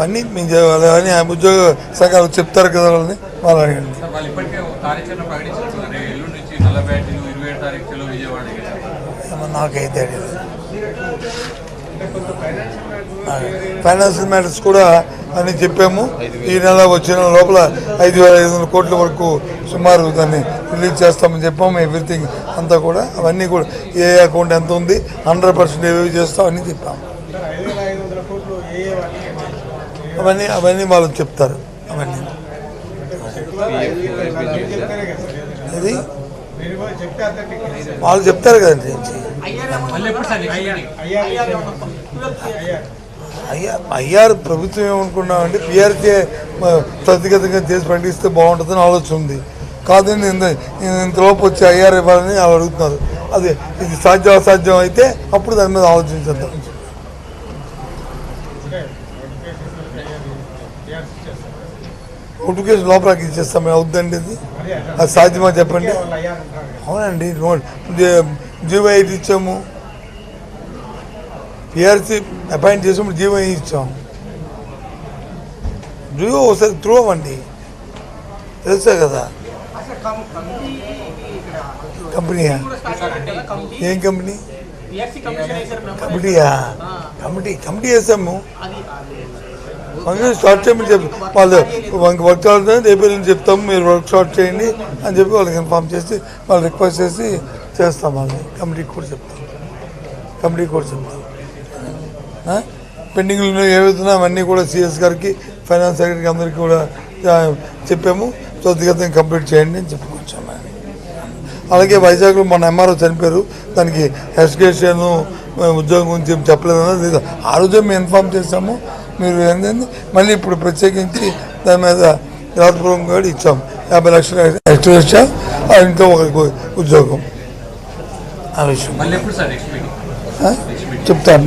అవన్నీ మేము అవన్నీ ఉద్యోగ సంఘాలు చెప్తారు కదా వాళ్ళని వాళ్ళు అడగండి. నాకైతే ఫైనాన్షియల్ మ్యాటర్స్ కూడా అని చెప్పాము. ఈ నెల వచ్చిన లోపల 5,500 కోట్ల వరకు సుమారు దాన్ని రిలీజ్ చేస్తామని చెప్పాము. ఎవ్రీథింగ్ అంతా కూడా అవన్నీ కూడా ఏ అకౌంట్ ఎంత ఉంది 100% ఏవి చేస్తాం అని చెప్పాము. అవన్నీ వాళ్ళు చెప్తారు. అవన్నీ అది వాళ్ళు చెప్తారు కదండి. ఐఆర్ ప్రభుత్వం ఏమనుకున్నామంటే పిఆర్కే ప్రతిగతంగా చేసి పండిస్తే బాగుంటుందని ఆలోచన ఉంది. కాదు ఇంతలోపు వచ్చి ఐఆర్ ఇవ్వాలని వాళ్ళు అడుగుతున్నారు. అది ఇది అసాధ్యం అయితే అప్పుడు దాని మీద ఆలోచించేద్దాం. నోటిఫికేషన్ లోపలికి ఇచ్చేస్తాం. అవుతుందండి అది సాధ్యమా చెప్పండి. అవునండి, జీవో 5 ఇచ్చాము. పిఆర్సీ అపాయింట్ చేసినప్పుడు జీవో ఇచ్చాము. జీవో ఒకసారి త్రూ అవ్వండి, తెలుసా కదా. కంపెనీయా? ఏం కంపెనీ? కమిటీ వేసాము. స్టార్ట్ చేయమని చెప్పి వాళ్ళు వర్క్ అవుతుంది రేపు చెప్తాము, మీరు వర్క్ స్టార్ట్ చేయండి అని చెప్పి వాళ్ళకి ఇన్ఫార్మ్ చేసి వాళ్ళు రిక్వెస్ట్ చేసి చేస్తాం. వాళ్ళని కమిటీకి కూడా చెప్తాం. పెండింగ్లు ఏవైతున్నా అవన్నీ కూడా సిఎస్ గారికి, ఫైనాన్స్ సెక్రటరీకి అందరికీ కూడా చెప్పాము. త్వరితగతిన కంప్లీట్ చేయండి అని చెప్పుకొచ్చాము. అలాగే వైజాగ్లో మన ఎంఆర్ఓ చనిపోయారు, దానికి ఎడ్యుకేషన్ ఉద్యోగం గురించి చెప్పలేదన్నది లేదు. ఆ రోజే మేము ఇన్ఫార్మ్ చేసాము. మీరు ఏంటంటే మళ్ళీ ఇప్పుడు ప్రత్యేకించి దాని మీద రాతపూర్వకంగా కూడా ఇచ్చాము. 50 లక్షలు ఎక్స్ట్రా ఇచ్చా, ఇంట్లో ఒక ఉద్యోగం. ఆ విషయం చెప్తాను.